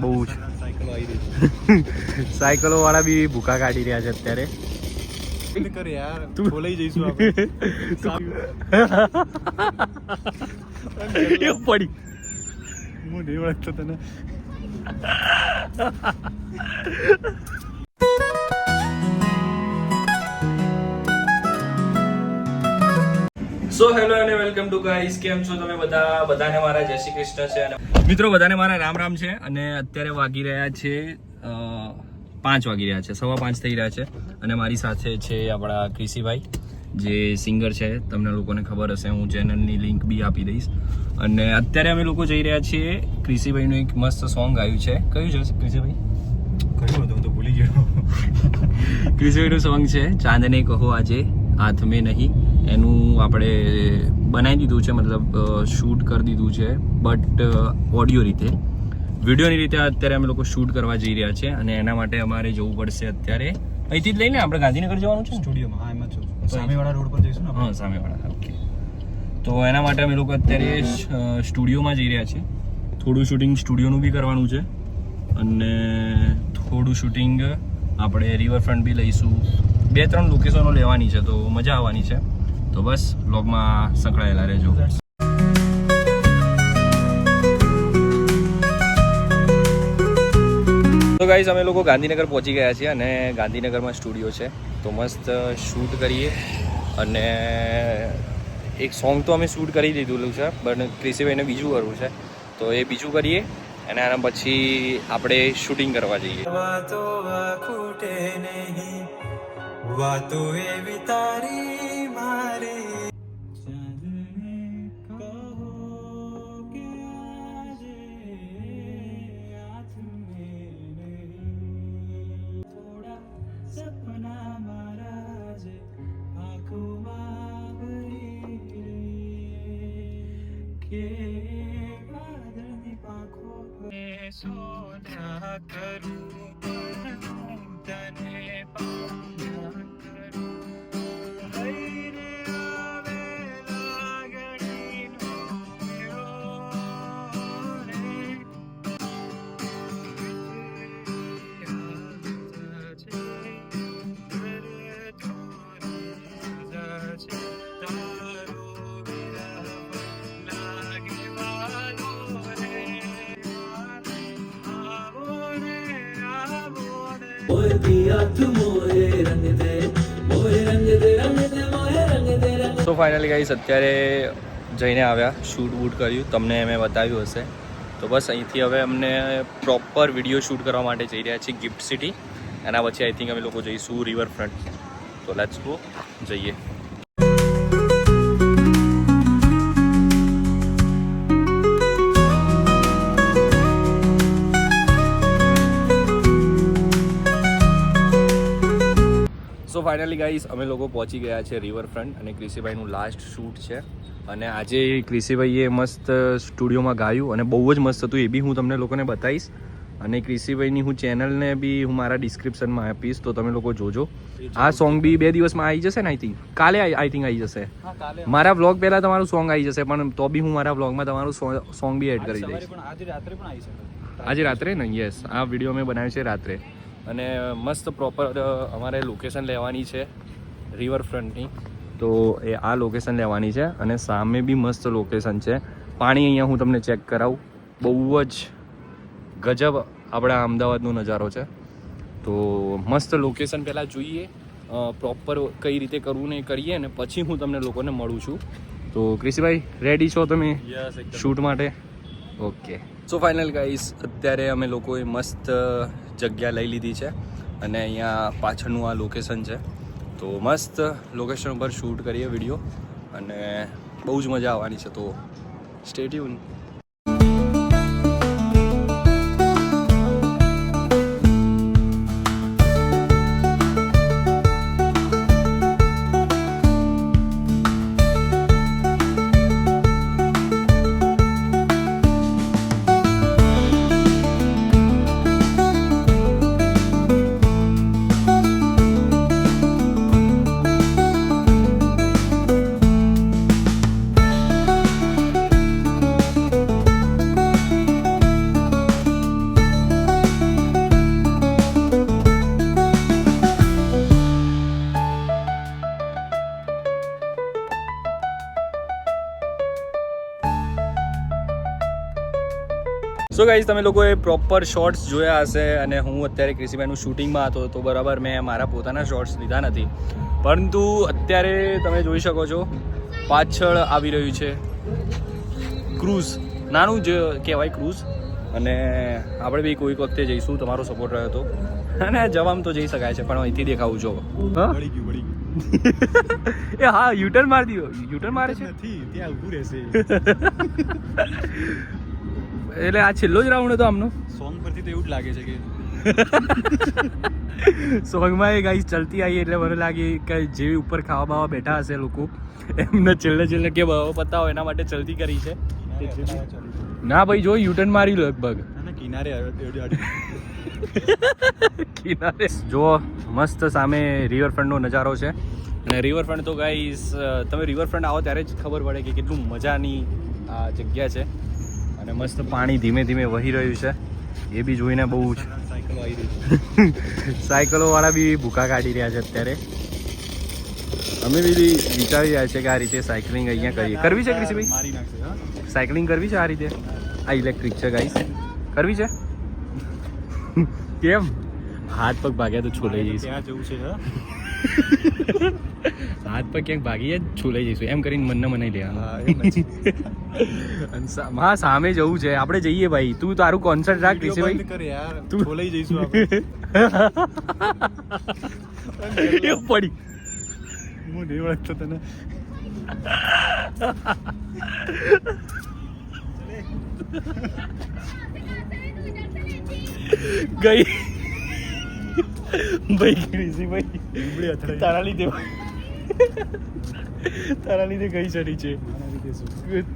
બહુ જ સાયકલો વાળા બી ભૂકા કાઢી રહ્યા છે અત્યારે. કરે યાર બોલાઈ જઈશું આપણે. પડી હું નહીં ઓળખતો તને. સો હેલો અને વેલકમ ટુ ગાઈસ. કેમ છો તમે બધા? બધાને મારા જય શ્રી કૃષ્ણ છે. અને મિત્રો બધાને મારા રામ રામ છે. અને અત્યારે વાગી રહ્યા છે 5 વાગી રહ્યા છે, 5:15 થઈ રહ્યા છે. અને મારી સાથે છે આપણા ક્રિશીભાઈ, જે સિંગર છે. તમને લોકોને ખબર હશે, હું ચેનલની લિંક બી આપી દઈશ. અને અત્યારે અમે લોકો જઈ રહ્યા છીએ. ક્રિશીભાઈનું એક મસ્ત સોંગ આવ્યું છે. કયું છે ક્રિશીભાઈ? કયું હતું? હું તો ભૂલી ગયો. ક્રિશીભાઈનું સોંગ છે ચાંદને કહો આજે હાથ મેં નહીં. એનું આપણે બનાવી દીધું છે, મતલબ શૂટ કરી દીધું છે, બટ ઓડિયો રીતે, વિડીયોની રીતે અત્યારે અમે લોકો શૂટ કરવા જઈ રહ્યા છે. અને એના માટે અમારે જવું પડશે અત્યારે અહીંથી જ લઈને આપણે ગાંધીનગર જવાનું છે સ્ટુડિયોમાં. હા, એમાં છું. સામેવાળા રોડ પર જઈશું ને. હા, સામેવાળા. ઓકે, તો એના માટે અમે લોકો અત્યારે સ્ટુડિયોમાં જઈ રહ્યા છીએ. થોડું શૂટિંગ સ્ટુડિયોનું બી કરવાનું છે અને થોડું શૂટિંગ આપણે રિવરફ્રન્ટ બી લઈશું. 2-3 લોકેશનો લેવાની છે, તો મજા આવવાની છે. તો બસ વ્લોગમાં સંકળાયેલા રહેજો. તો ગાઈસ, અમે લોકો ગાંધીનગર પહોંચી ગયા છીએ અને ગાંધીનગરમાં સ્ટુડિયો છે. તો મસ્ત શૂટ કરીએ. અને એક સોંગ તો અમે શૂટ કરી દીધું છે, પણ ક્રિશીભાઈને બીજું કરવું છે, તો એ બીજું કરીએ અને આના પછી આપણે શૂટિંગ કરવા જઈએ. વાતો એવી તારી મારી. સોના કરું તને તો ફાઇનલી ગાઈસ, અત્યારે જઈને આવ્યા, શૂટ વૂટ કર્યું, તમને મેં બતાવ્યું હશે. તો બસ અહીંથી હવે અમને પ્રોપર વિડીયો શૂટ કરવા માટે જઈ રહ્યા છીએ ગિફ્ટ સિટી. એના પછી આઈ થિંક અમે લોકો જઈશું રિવરફ્રન્ટ. તો લેટ્સ ગો, જઈએ. સો ફાઇનલી ગાઈસ, અમે લોકો પહોંચી ગયા છે રિવરફ્રન્ટ અને ક્રિશીભાઈનું લાસ્ટ શૂટ છે. અને આજે ક્રિશીભાઈએ મસ્ત સ્ટુડિયોમાં ગાયું અને બહુ જ મસ્ત હતું. એ બી હું તમને લોકોને બતાવીશ. અને ક્રિશીભાઈની હું ચેનલને બી હું મારા ડિસ્ક્રિપ્શનમાં આપીશ, તો તમે લોકો જોજો. આ સોંગ બી 2 દિવસમાં આવી જશે ને. આઈ થિંક કાલે આવી જશે. મારા વ્લોગ પહેલાં તમારું સોંગ આવી જશે, પણ તો બી હું મારા વ્લોગમાં તમારું સોંગ બી એડ કરી દઈશ. આજે રાત્રે ને? યસ, આ વિડીયો મેં બનાવ્યો છે રાત્રે. અને મસ્ત પ્રોપર અમારે લોકેશન લેવાની છે રિવરફ્રન્ટની. તો એ આ લોકેશન લેવાની છે. અને સામે બી મસ્ત લોકેશન છે. પાણી અહીંયા હું તમને ચેક કરાવું. બહુ જ ગજબ આપણા અમદાવાદનો નજારો છે. તો મસ્ત લોકેશન પહેલાં જોઈએ, પ્રોપર કઈ રીતે કરવું ને એ કરીએ, અને પછી હું તમને લોકોને મળું છું. તો ક્રિશીભાઈ, રેડી છો તમે શૂટ માટે? ઓકે. સો ફાઇનલ ગાઈસ, અત્યારે અમે લોકોએ મસ્ત જગ્યા લઈ લીધી છે અને અહીંયા પાછળનું આ લોકેશન છે. તો મસ્ત લોકેશન ઉપર શૂટ કરીએ વિડીયો અને બહુ જ મજા આવવાની છે. તો સ્ટે ટ્યુન. સો ગાઈઝ તમે લોકોએ પ્રોપર શોર્ટ્સ જોયા હશે અને હું અત્યારે ક્રિસીભાઈનું શૂટિંગમાં હતો તો બરાબર મેં મારા પોતાના શોર્ટ્સ લીધા નથી, પરંતુ અત્યારે તમે જોઈ શકો છો પાછળ આવી રહ્યું છે ક્રૂઝ, નાનું જ કહેવાય ક્રૂઝ, અને આપણે બી કોઈક વખતે જઈશું, તમારો સપોર્ટ રહ્યો હતો અને જવામાં તો જઈ શકાય છે, પણ અહીંથી દેખાવું જો વળી ગયું એ હા યુટર્ન મારી દીધો, યુટર્ન મારે છે નથી, ત્યાં ઊભું રહેશે. એટલે આ છેલ્લો જ રાઉન્ડ હતો આમનો. સોંગ પરથી તો એવું જ લાગે છે કે સોંગમાં એ ગાઈસ ચલતી આવી એટલે મને લાગે કે જેવી ઉપર ખાવા બાવા બેઠા હશે લોકો એમને છેલ્લે કે પતાવો એના માટે ચલતી કરી છે. ના ભાઈ જો યુટર્ન મારી લગભગ કિનારે કિનારે જો મસ્ત સામે રિવરફ્રન્ટનો નજારો છે. અને રિવરફ્રન્ટ તો ગાઈસ તમે રિવરફ્રન્ટ આવો ત્યારે જ ખબર પડે કે કેટલું મજાની આ જગ્યા છે, અને મસ્ત પાણી ધીમે ધીમે વહી રહ્યું છે, એ બી જોઈને બહુ જ સાયકલો આવી રહી સાયકલો વાળા બી ભૂકા કાઢી રહ્યા છે અત્યારે. અમે બી વિચારી રહ્યા છે કે આ રીતે સાયકલિંગ અહીંયા કરીએ. કરવી છે ક્રિશભાઈ? મારી નાખશે. હા સાયકલિંગ કરવી છે આ રીતે? આ ઇલેક્ટ્રિક છે ગાઈસ, કરવી છે? કેમ હાથ પગ ભાગ્યા તો છોલાઈ જઈશું, ત્યાં જવું છે. હા હાથ પગ ક્યાંક ભાગીએ જ છોલાઈ જઈશું એમ કરીને મનને મનાઈ લેવાનું. હા સામે જવું છે, આપણે જઈએ ભાઈ. તું તારું કોન્સર્ટ રાખ ક્રિશભાઈ. કર યાર, તું છોલાઈ જઈશું આપણે. એવું પડી હું નહીં ઓળખતો તને. ગઈ ભાઈ ક્રિશભાઈ લીમડી અથડાઈ. તારા લીધે ગઈ ચડી છે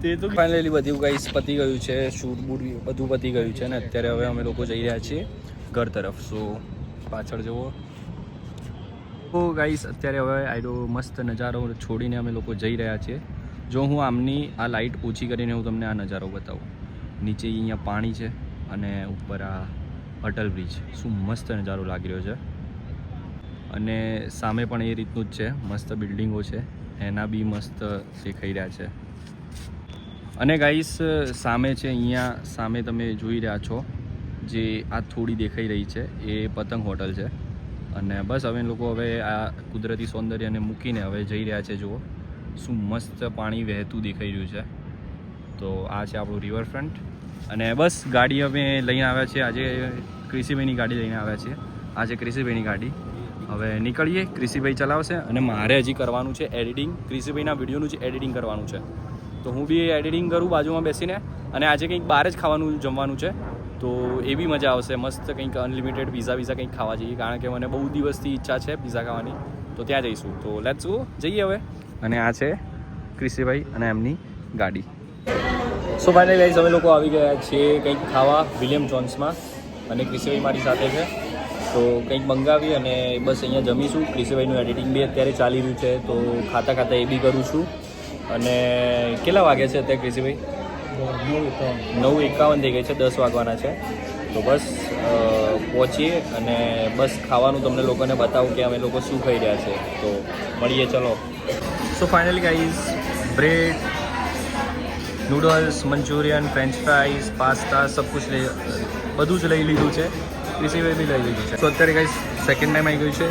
તે તો. ફાઇનલી બધું ગાઈસ પતી ગયું છે, શૂટ બૂટ બધું પતી ગયું છે, ને અત્યારે હવે અમે લોકો જઈ રહ્યા છીએ ઘર તરફ. સો પાછળ જુઓ તો ગાઈસ અત્યારે હવે આયડો મસ્ત નજારો છોડીને અમે લોકો જઈ રહ્યા છીએ. જો હું આમની આ લાઇટ ઓછી કરીને હું તમને આ નજારો બતાવું. નીચે અહીંયા પાણી છે અને ઉપર આ અટલ બ્રિજ, શું મસ્ત નજારો લાગી રહ્યો છે. અને સામે પણ એ રીતનું જ છે, મસ્ત બિલ્ડિંગો છે, એના બી મસ્ત દેખાઈ રહ્યા છે. અને ગાઈસ સામે છે અહીંયા સામે તમે જોઈ રહ્યા છો જે આ થોડી દેખાઈ રહી છે એ પતંગ હોટલ છે. અને બસ હવે લોકો હવે આ કુદરતી સૌંદર્યને મૂકીને હવે જઈ રહ્યા છે. જુઓ શું મસ્ત પાણી વહેતું દેખાઈ રહ્યું છે. તો આ છે આપણું રિવરફ્રન્ટ, અને બસ ગાડી અમે લઈને આવ્યા છીએ આજે. ક્રિશીભાઈની ગાડી લઈને આવ્યા છીએ, આ છે ક્રિશીભાઈની ગાડી. હવે નીકળીએ, ક્રિશીભાઈ ચલાવશે અને મારે હજી કરવાનું છે એડિટિંગ. ક્રિશીભાઈના વિડીયોનું જ એડિટિંગ કરવાનું છે, તો હું બી એડિટિંગ કરું બાજુમાં બેસીને. અને આજે કંઈક બહાર જ ખાવાનું જમવાનું છે, તો એ બી મજા આવશે. મસ્ત કંઈક અનલિમિટેડ પીઝા કંઈક ખાવા જઈએ, કારણ કે મને બહુ દિવસથી ઈચ્છા છે પીઝા ખાવાની, તો ત્યાં જઈશું. તો લેટ્સ ગો, જઈએ હવે. અને આ છે ક્રિશીભાઈ અને એમની ગાડી. સો ફાઇનલી ગાઈઝ અમે લોકો આવી ગયા છીએ કંઈક ખાવા વિલિયમ જોન્સમાં, અને ક્રિશીભાઈ મારી સાથે છે, તો કંઈક મંગાવી અને બસ અહીંયા જમીશું. ક્રિશીભાઈનું એડિટિંગ બી અત્યારે ચાલી રહ્યું છે, તો ખાતા ખાતા એ બી કરું છું. અને કેટલા વાગ્યા છે અત્યારે ક્રિશીભાઈ? 9:51 થઈ ગઈ છે, 10 વાગવાના છે. તો બસ પહોંચીએ અને બસ ખાવાનું તમને લોકોને બતાવું કે અમે લોકો શું ખાઈ રહ્યા છે. તો મળીએ, ચલો. So finally guys bread, noodles, Manchurian, French fries, pasta સબ કુછ બધું જ લઈ લીધું છે. ક્રિશીભાઈ બી લઈ લીધું છે. તો અત્યારે ગાઈઝ સેકન્ડ ટાઈમ આવી ગયું છે.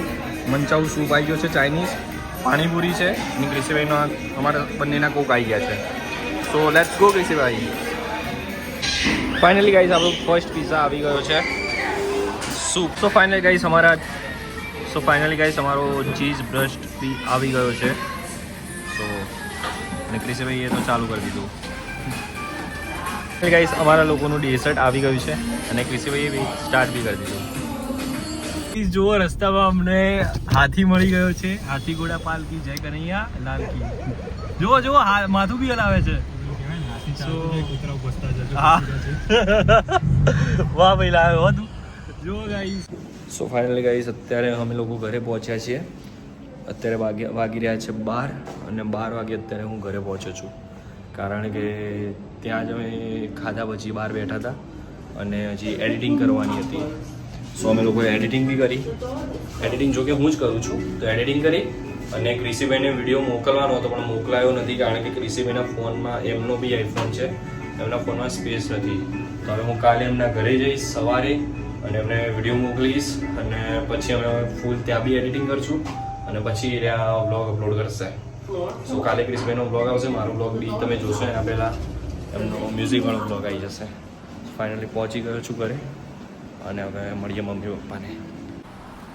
મંચાઉ સૂપ આવી ગયો છે, ચાઇનીઝ, પાણીપુરી છે, અને ક્રિશીભાઈનો અમારા બંનેના કોક આવી ગયા છે. સો લેટ્સ ગો ક્રિશીભાઈ. ફાઇનલી ગાઈઝ આપણો ફર્સ્ટ પિઝા આવી ગયો છે, સૂપ. સો ફાઇનલી ગાઈઝ અમારો ચીઝ બ્રસ્ટ બી આવી ગયો છે. સો અને ક્રિશીભાઈએ તો ચાલુ કરી દીધું. ગાઈઝ અમારા લોકોનું ડેઝર્ટ આવી ગયું છે, અને ક્રિશીભાઈએ બી સ્ટાર્ટ બી કરી દીધું. જુઓ રસ્તામાં અમને હાથી મળી ગયો છે. હાથી ઘોડા પાલકી જય કનૈયા લાલ કી. જુઓ માથું બી હલાવે છે. વાહ ભાઈ લાવ્યો હતું. જુઓ ગાઈસ. સો ફાઇનલી ગાઈસ અત્યારે અમે લોકો ઘરે પહોંચ્યા છીએ. અત્યારે વાગી રહ્યા છે 12, અને 12 વાગે અત્યારે હું ઘરે પહોંચ્યો છું, કારણ કે ત્યાં જ અમે ખાધા પછી બહાર બેઠા હતા અને હજી એડિટિંગ કરવાની હતી. સો અમે લોકોએ એડિટિંગ બી કરી. એડિટિંગ જોકે હું જ કરું છું, તો એડિટિંગ કરી અને ક્રિશીભાઈને વિડીયો મોકલવાનો હતો પણ મોકલાયો નથી, કારણ કે ક્રિશીભાઈના ફોનમાં, એમનો બી આઈફોન છે, એમના ફોનમાં સ્પેસ નથી. તો હવે હું કાલે એમના ઘરે જઈશ સવારે અને એમને વિડીયો મોકલીશ અને પછી અમે ફૂલ ત્યાં બી એડિટિંગ કરશું અને પછી ત્યાં વ્લોગ અપલોડ કરશે. સો કાલે ક્રિશભાઈનો વ્લોગ આવશે, મારો વ્લોગ બી તમે જોશો એના પહેલાં એમનો મ્યુઝિકવાળો વ્લોગ આવી જશે. ફાઇનલી પહોંચી ગયો છું ઘરે અને હવે મળીએ મમ્મી પપ્પાને.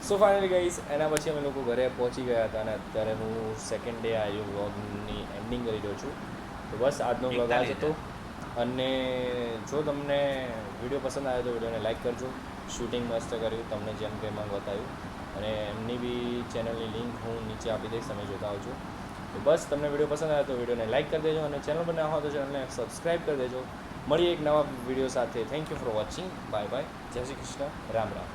સો ફાઇનલી ગઈશ એના પછી અમે લોકો ઘરે પહોંચી ગયા હતા અને અત્યારે હું સેકન્ડ ડે આવ્યો વ્લોગની એન્ડિંગ કરી રહ્યો છું. તો બસ આજનો વ્લોગ આ જ હતો અને જો તમને વિડીયો પસંદ આવ્યો તો વિડીયોને લાઇક કરજો. શૂટિંગ મસ્ત કર્યું તમને જેમ કે એમાં બતાવ્યું અને એમની બી ચેનલની લિંક હું નીચે આપી દઈશ, તમે જોતા આવજો. તો બસ તમને વિડીયો પસંદ આવ્યો તો વિડીયોને લાઇક કરી દેજો અને ચેનલ પર ના હોય તો ચેનલને સબસ્ક્રાઈબ કરી દેજો. મળીએ એક નવા વિડીયો સાથે. Thank you for watching. Bye bye. જય શ્રી કૃષ્ણ. રામ રામ.